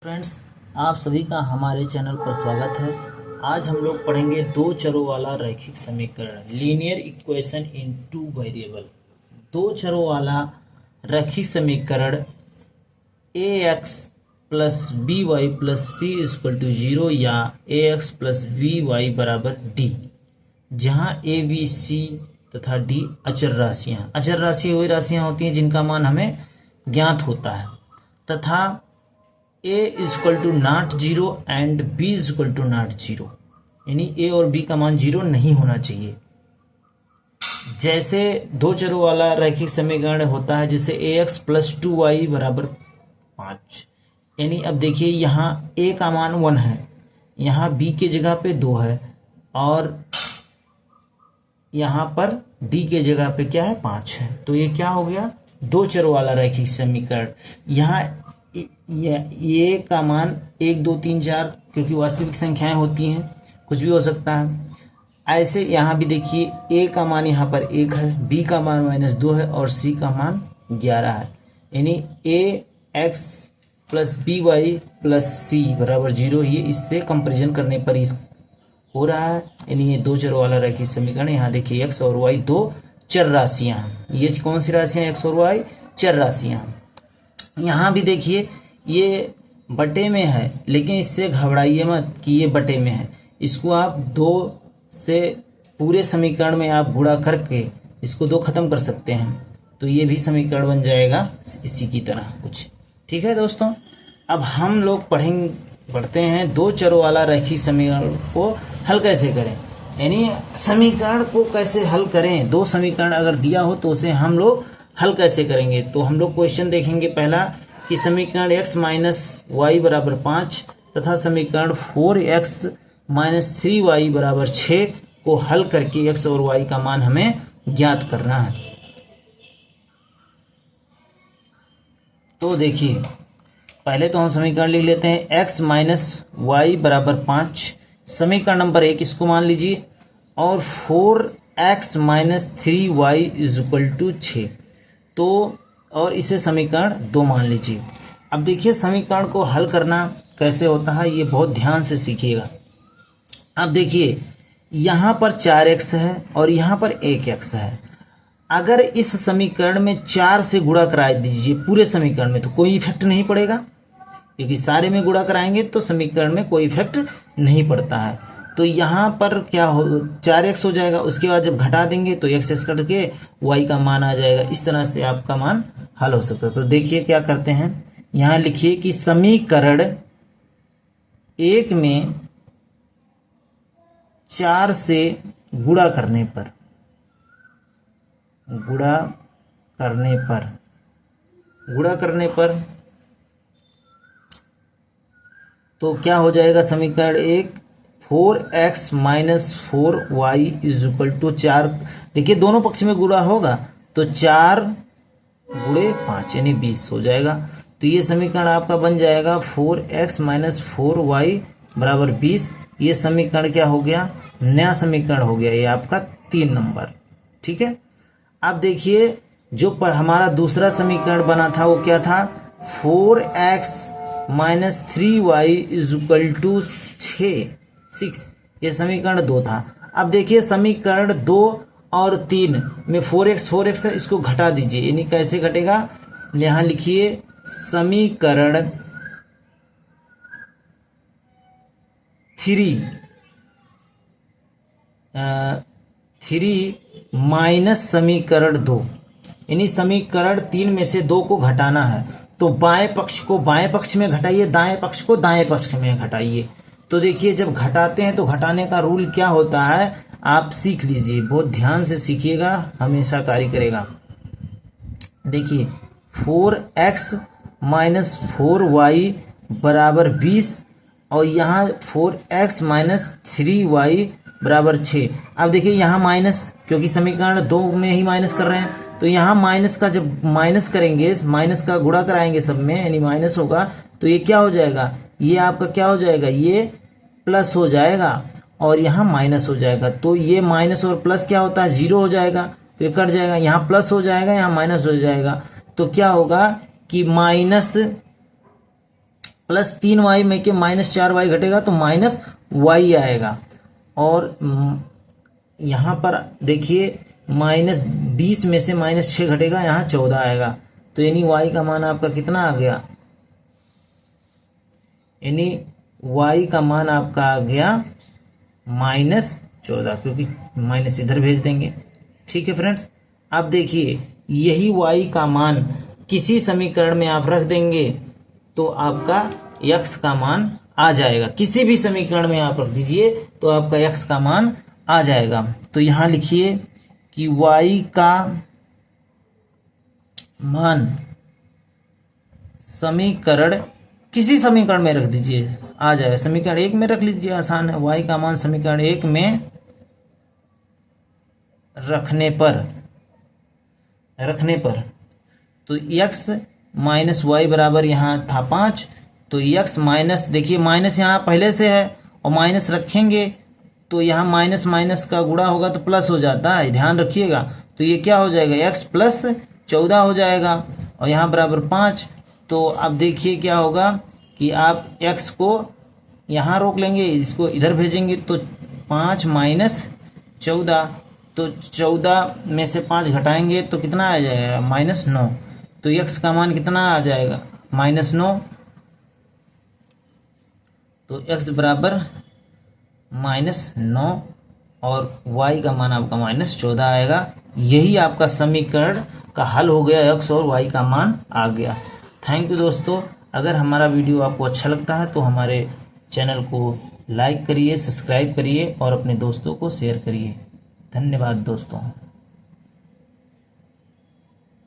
Friends, आप सभी का हमारे चैनल पर स्वागत है। आज हम लोग पढ़ेंगे दो चरों वाला रैखिक समीकरण linear equation in two variable. दो चरों वाला रैखिक समीकरण a x plus b y plus c equal to 0 या a x plus b y बराबर डी, जहाँ ए बी सी तथा डी अचर राशियाँ। अचर राशि वही राशियाँ होती हैं जिनका मान हमें ज्ञात होता है, तथा a equal to not zero and b equal to not zero, यानी a और b का मान जीरो नहीं होना चाहिए। जैसे दो चरों वाला रैखिक समीकरण होता है, जैसे ax प्लस 2y बराबर 5, यानी अब देखिए यहाँ a का मान 1 है, यहाँ b के जगह पे 2 है और यहाँ पर d के जगह पे क्या है 5 है। तो ये क्या हो गया, दो चरों वाला रैखिक समीकरण। यहाँ ये का मान 1 2 3 4, क्योंकि वास्तविक संख्याएं होती हैं, कुछ भी हो सकता है। ऐसे यहाँ भी देखिए a का मान यहाँ पर 1 है, b का मान -2 है और c का मान 11 है, यानी a x plus b y plus c बराबर 0। ये इससे कंपेरिजन करने पर ही हो रहा है, यानी ये दो चरों वाला रैखिक समीकरण। यहाँ देखिए x और y दो चर राशियाँ हैं। ये कौन सी राशियाँ, x और y चर राशियाँ हैं। यहाँ भी देखिए ये बटे में है, लेकिन इससे घबराइए मत कि ये बटे में है। इसको आप 2 से पूरे समीकरण में आप गुणा करके इसको 2 खत्म कर सकते हैं, तो ये भी समीकरण बन जाएगा इसी की तरह कुछ। ठीक है दोस्तों, अब हम लोग पढ़ते हैं दो चरों वाला रैखिक समीकरण को हल कैसे करें, यानी समीकरण को कैसे हल करें। दो समीकरण अगर दिया हो तो उसे हम लोग हल कैसे करेंगे। तो हम लोग क्वेश्चन देखेंगे पहला कि समीकरण x माइनस वाई बराबर 5 तथा समीकरण 4x माइनस 3y बराबर 6 को हल करके x और y का मान हमें ज्ञात करना है। तो देखिए पहले तो हम समीकरण लिख लेते हैं x माइनस वाई बराबर 5, समीकरण नंबर 1 इसको मान लीजिए, और 4x minus 3y is equal to 6, तो और इसे समीकरण 2 मान लीजिए। अब देखिए समीकरण को हल करना कैसे होता है, ये बहुत ध्यान से सीखिएगा। अब देखिए यहाँ पर 4x है और यहाँ पर 1x है। अगर इस समीकरण में 4 से गुणा करा दीजिए पूरे समीकरण में, तो कोई इफेक्ट नहीं पड़ेगा, क्योंकि सारे में गुणा कराएंगे तो समीकरण में कोई इफेक्ट नहीं पड़ता है। तो यहाँ पर क्या हो, 4x हो जाएगा, उसके बाद जब घटा देंगे तो x कट के y का मान आ जाएगा। इस तरह से आपका मान हल हो सकता है। तो देखिए क्या करते हैं, यहाँ लिखिए कि समीकरण 1 में 4 से गुणा करने पर तो क्या हो जाएगा, समीकरण 1 4x minus 4y is equal to 4। देखिए दोनों पक्ष में गुणा होगा तो 4 गुणे 5 यानी 20 हो जाएगा। तो ये समीकरण आपका बन जाएगा 4x माइनस 4y बराबर 20। ये समीकरण क्या हो गया, नया समीकरण हो गया, ये आपका 3 नंबर। ठीक है, अब देखिए जो हमारा दूसरा समीकरण बना था वो क्या था, 4x minus 3y is equal to 6। ये समीकरण 2 था। अब देखिए समीकरण 2 और 3 में 4x है, इसको घटा दीजिए, यानी कैसे घटेगा, यहाँ लिखिए समीकरण 3 माइनस समीकरण 2, यानी समीकरण 3 में से 2 को घटाना है, तो बाएं पक्ष को बाएं पक्ष में घटाइए, दाएं पक्ष को दाएं पक्ष में घटाइए। तो देखिए जब घटाते हैं तो घटाने का रूल क्या होता है, आप सीख लीजिए, बहुत ध्यान से सीखिएगा, हमेशा कार्य करेगा। देखिए 4x माइनस 4y बराबर 20 और यहाँ 4x माइनस 3y बराबर 6। अब देखिए यहाँ माइनस, क्योंकि समीकरण 2 में ही माइनस कर रहे हैं, तो यहाँ माइनस का जब माइनस करेंगे, माइनस का गुणा कराएंगे सब में, यानी माइनस होगा, तो ये क्या हो जाएगा, ये आपका क्या हो जाएगा, ये प्लस हो जाएगा और यहाँ माइनस हो जाएगा। तो ये माइनस और प्लस क्या होता है, 0 हो जाएगा, तो ये कट जाएगा, यहाँ प्लस हो जाएगा, यहाँ माइनस हो जाएगा। तो क्या होगा कि माइनस प्लस 3y में के माइनस 4y घटेगा तो माइनस y आएगा। और यहाँ पर देखिए माइनस 20 में से माइनस 6 घटेगा, यहाँ 14 आएगा। तो यानी y का मान आपका कितना आ गया, यानी y का मान आपका आ गया -14, क्योंकि माइनस इधर भेज देंगे। ठीक है फ्रेंड्स, अब देखिए यही y का मान किसी समीकरण में आप रख देंगे तो आपका x का मान आ जाएगा। किसी भी समीकरण में आप रख दीजिए तो आपका x का मान आ जाएगा। तो यहाँ लिखिए कि y का मान समीकरण, किसी समीकरण में रख दीजिए आ जाएगा। समीकरण 1 में रख लीजिए, आसान है। y का मान समीकरण 1 में रखने पर तो x माइनस वाई बराबर यहाँ था 5, तो x माइनस, देखिए माइनस यहाँ पहले से है और माइनस रखेंगे तो यहाँ माइनस माइनस का गुणा होगा तो प्लस हो जाता है, ध्यान रखिएगा। तो ये क्या हो जाएगा, x प्लस 14 हो जाएगा और यहाँ बराबर 5। तो अब देखिए क्या होगा कि आप x को यहाँ रोक लेंगे, इसको इधर भेजेंगे तो 5 माइनस 14, तो 14 में से 5 घटाएंगे तो कितना आ जाएगा, -9। तो x का मान कितना आ जाएगा, -9। तो x बराबर -9 और y का मान आपका -14 आएगा। यही आपका समीकरण का हल हो गया, x और y का मान आ गया। थैंक यू दोस्तों। अगर हमारा वीडियो आपको अच्छा लगता है तो हमारे चैनल को लाइक करिए, सब्सक्राइब करिए और अपने दोस्तों को शेयर करिए। धन्यवाद दोस्तों।